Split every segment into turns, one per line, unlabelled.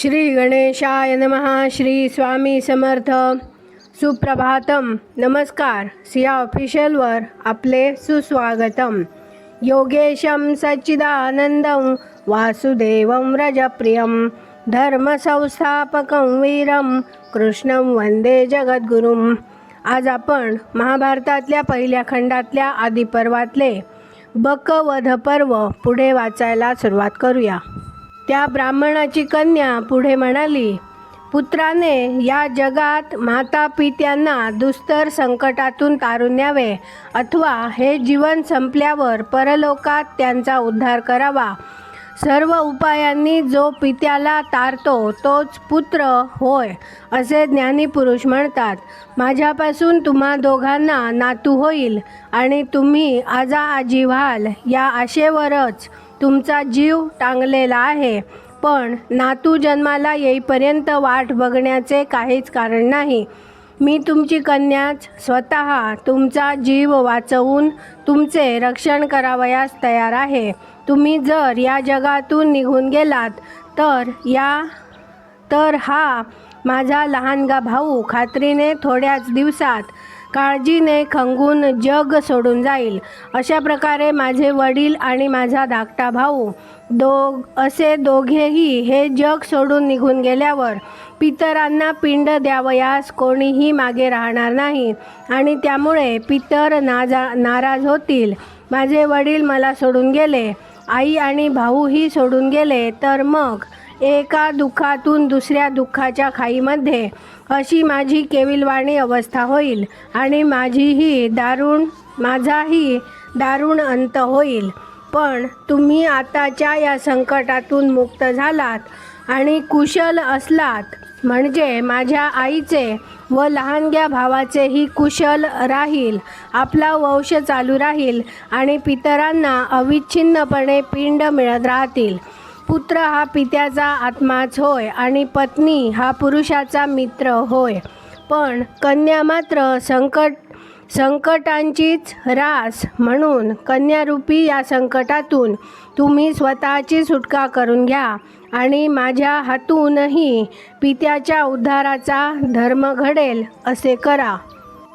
श्री गणेशाय नमः. श्री स्वामी समर्थ. सुप्रभातम. नमस्कार. सिया ऑफिशियलवर आपले सुस्वागतम. योगेशं सच्चिदानंदं वासुदेवं रजप्रियं धर्मसंस्थापकं वीरं कृष्णं वंदे जगद्गुरुं. आज आपण महाभारतातल्या पहिल्या खंडातल्या आदिपर्वातले बकवध पर्व पुढे वाचायला सुरुवात करूया. त्या ब्राह्मणाची कन्या पुढे म्हणाली, पुत्राने या जगात माता पित्यांना दुस्तर संकटातून तारून न्यावे अथवा हे जीवन संपल्यावर परलोकात त्यांचा उद्धार करावा. सर्व उपायांनी जो पित्याला तारतो तोच पुत्र होय असे ज्ञानी पुरुष म्हणतात. माझ्यापासून तुम्हा दोघांना नातू होईल आणि तुम्ही आजी व्हाल या आशेवरच तुमचा जीव टांगलेला आहे. पण नातू जन्माला येईपर्यंत वाट बघण्याचे काहीच कारण नाही. मी तुमची कन्याच स्वतः तुमचा जीव वाचवून तुमचे रक्षण करावयास तयार आहे. तुम्ही जर या जगातून निघून गेलात तर हा माझा लहानगा भाऊ खात्रीने थोड्याच दिवसात काळजीने खंगून जग सोडून जाईल. अशा प्रकारे माझे वडील आणि माझा धाकटा भाऊ असे दोघेही हे जग सोडून निघून गेल्यावर पितरांना पिंड द्यावयास कोणीही मागे राहणार नाही आणि त्यामुळे पितर नाराज होतील. माझे वडील मला सोडून गेले, आई आणि भाऊही सोडून गेले तर मग एका दुःखातून दुसऱ्या दुःखाच्या खाईमध्ये अशी माझी केविलवाणी अवस्था होईल आणि माझाही दारुण अंत होईल. पण तुम्ही आताच्या या संकटातून मुक्त झालात आणि कुशल असलात म्हणजे माझ्या आईचे व लहानग्या भावाचेही कुशल राहील, आपला वंश चालू राहील आणि पितरांना अविच्छिन्नपणे पिंड मिळत राहतील. पुत्र हा पित्याचा आत्माच होय आणि पत्नी हा पुरुषाचा मित्र होय. पण कन्या मात्र संकटांचीच रास, म्हणून कन्यारूपी या संकटातून तुम्ही स्वतःची सुटका करून घ्या आणि माझ्या हातूनही पित्याच्या उद्धाराचा धर्म घडेल असे करा.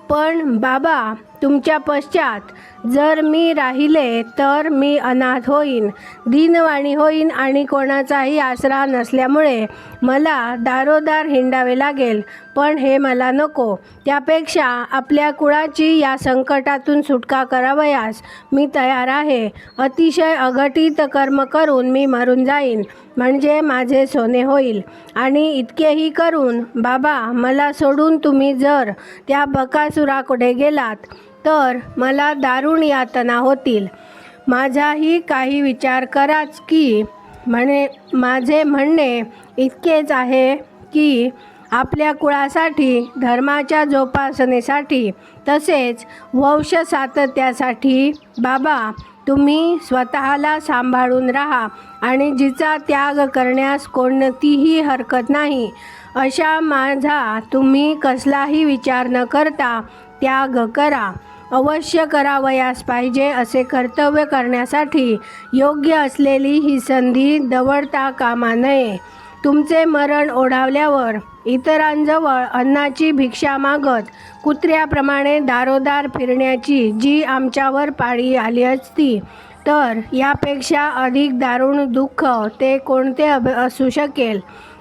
पण बाबा, तुमच्या पश्चात जर मी राहिले तर मी अनाथ होईन, दीनवाणी होईन आणि कोणाचाही आसरा नसल्यामुळे मला दारोदार हिंडावे लागेल. पण हे मला नको. त्यापेक्षा आपल्या कुळाची या संकटातून सुटका करावयास मी तयार आहे. अतिशय अघटित कर्म करून मी मरून जाईन म्हणजे माझे सोने होईल. आणि इतकेही करून बाबा, मला सोडून तुम्ही जर त्या बकासुराकडे गेलात तर मला दारुण यातना होतील. माझाही काही विचार कराच की माझे म्हणणे इतकेच आहे की आपल्या कुळासाठी, धर्माच्या जोपासनेसाठी तसेच वंश सातत्यासाठी बाबा तुम्ही स्वतःला सांभाळून राहा आणि जिचा त्याग करण्यास कोणतीही हरकत नाही अशा माझा तुम्ही कसलाही विचार न करता त्याग करा. अवश्य करावयास पाहिजे असे कर्तव्य करण्यासाठी योग्य असलेली ही संधी दवडता कामा नये. तुमचे मरण ओढावल्यावर इतरांजवळ अन्नाची भिक्षा मागत कुत्र्याप्रमाणे दारोदार फिरण्याची जी आमच्यावर पाळी आली असती तर यापेक्षा अधिक दारुण दुःख ते कोणते असू शकेल.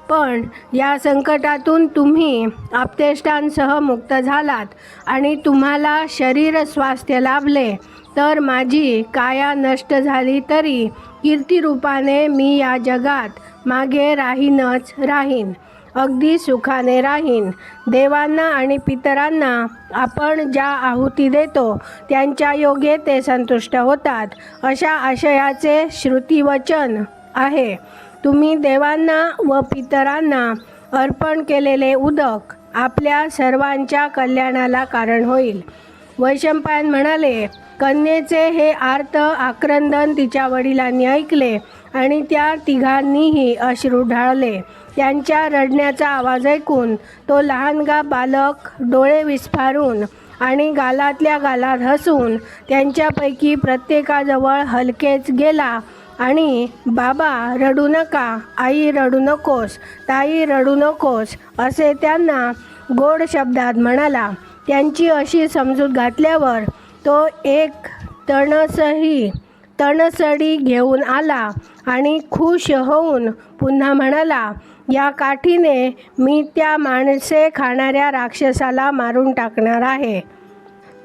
पण या संकटातून तुम्ही आप्तेष्टांसह मुक्त झालात आणि तुम्हाला शरीर स्वास्थ्य लाभले तर माझी काया नष्ट झाली तरी कीर्तिरूपाने मी या जगात मागे राहीन, अगदी सुखाने राहीन. देवांना आणि पितरांना आपण ज्या आहुती देतो त्यांच्या योगे ते संतुष्ट होतात अशा आशयाचे श्रुतिवचन आहे. तुम्ही देवांना व पितरांना अर्पण केलेले उदक आपल्या सर्वांच्या कल्याणाला कारण होईल. वैशंपायन म्हणाले, कन्येचे हे आर्त आक्रंदन तिच्या वडिलांनी ऐकले आणि त्या तिघांनीही अश्रू ढाळले. त्यांच्या रडण्याचा आवाज ऐकून तो लहानगा बालक डोळे विस्फारून आणि गालातल्या गालात हसून त्यांच्यापैकी प्रत्येकाजवळ हलकेच गेला आणि बाबा रडू नका, आई रडू नकोस, ताई रडू नकोस असे त्यांना गोड शब्दात म्हणाला. त्यांची अशी समजूत घातल्यावर तो एक तणसडी घेऊन आला आणि खुश होऊन पुन्हा म्हणाला, या काठीने मी त्या माणसे खाणाऱ्या राक्षसाला मारून टाकणार आहे.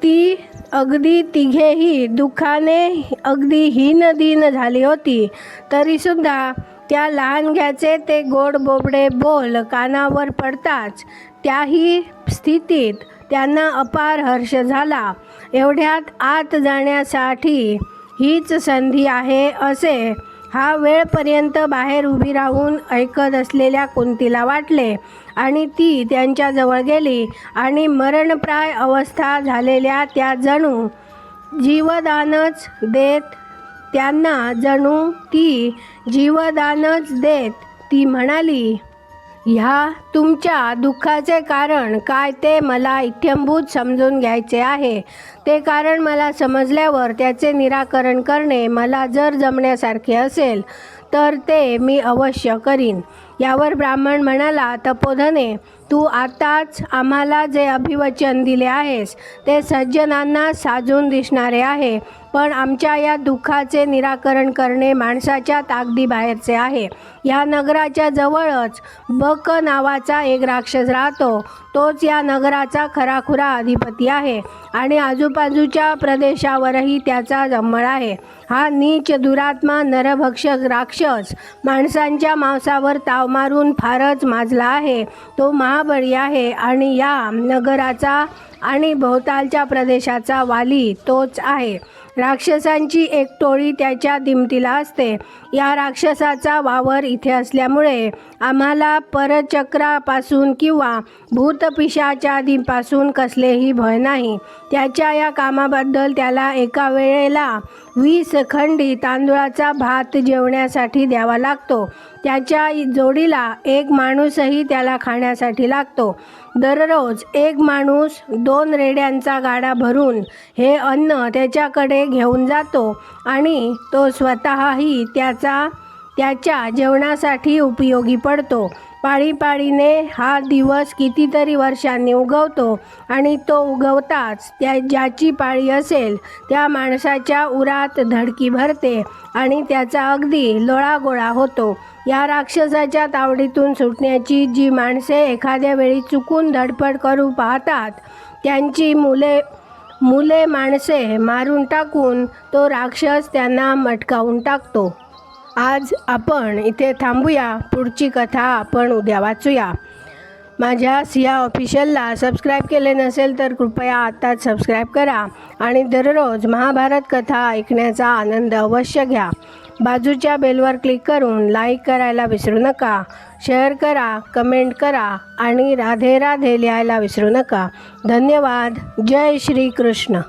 ती अगदी तिघेही दुःखाने अगदी हीनदीन झाली होती. तरीसुद्धा त्या लहानग्याचे ते गोड बोबडे बोल कानावर पडताच त्याही स्थितीत त्यांना अपार हर्ष झाला. एवढ्यात आत जाण्यासाठी हीच संधी आहे असे हा वेळपर्यंत बाहेर उभी राहून ऐकत असलेल्या कुंतीला वाटले आणि ती त्यांच्याजवळ गेली आणि मरणप्राय अवस्था झालेल्या त्या जणू जीवदानच देत ती म्हणाली, ह्या तुमच्या दुःखाचे कारण काय ते मला इत्थंभूत समजून घ्यायचे आहे. ते कारण मला समजल्यावर त्याचे निराकरण करणे मला जर जमण्यासारखे असेल तर ते मी अवश्य करीन. यावर ब्राह्मण म्हणाला, तपोधने, तू आताच आम्हाला जे अभिवचन दिले आहेस ते सज्जनांना साजून दिसणारे आहे, पण आमच्या या दुःखाचे निराकरण करणे माणसाच्या ताकदीबाहेरचे आहे. या नगराच्या जवळच बक नावाचा एक राक्षस राहतो. तोच या नगराचा खराखुरा अधिपती आहे आणि आजूबाजूच्या प्रदेशावरही त्याचा अंमळ आहे. हा नीच दुरात्मा नरभक्षक राक्षस माणसांच्या मांसावर ताव मारून फारच माजला आहे. तो महाबळी आहे आणि या नगराचा आणि भोवतालच्या प्रदेशाचा वाली तोच आहे. राक्षसांची एक टोळी त्याच्या दिमतीला असते. या राक्षसाचा वावर इथे असल्यामुळे आम्हाला परचक्रापासून किंवा भूतपिशाचादीपासून कसलेही भय नाही. त्याच्या या कामाबद्दल त्याला एका वेळेला 20 खंडी तांदूळाचा भात जेवण्यासाठी द्यावा लागतो. त्याच्या जोडीला एक माणूसही त्याला खाण्यासाठी लागतो. दररोज एक माणूस 2 रेड्यांचा गाडा भरून हे अन्न त्याच्याकडे घेऊन जातो आणि तो स्वतःही त्याच्या जेवणासाठी उपयोगी पडतो. पाळीपाळीने हा दिवस कितीतरी वर्षांनी उगवतो आणि तो उगवताच ज्याची पाळी असेल त्या माणसाच्या उरात धडकी भरते आणि त्याचा अगदी लोळागोळा होतो. या राक्षसाच्या तावडीतून सुटण्याची जी माणसे एखाद्या वेळी चुकून धडपड करू पाहतात त्यांची मुले माणसे मारून टाकून तो राक्षस त्यांना मटकावून टाकतो. आज आपण इथे थांबूया. पुढची कथा आपण उद्या वाचूया. माझ्या सिया ऑफिशियलला सबस्क्राईब केले नसेल तर कृपया आत्ताच सबस्क्राईब करा आणि दररोज महाभारत कथा ऐकण्याचा आनंद अवश्य घ्या. बाजूच्या बेलवर क्लिक करून लाईक करायला विसरू नका. शेअर करा, कमेंट करा आणि राधे राधे लिहायला विसरू नका. धन्यवाद. जय श्री कृष्ण.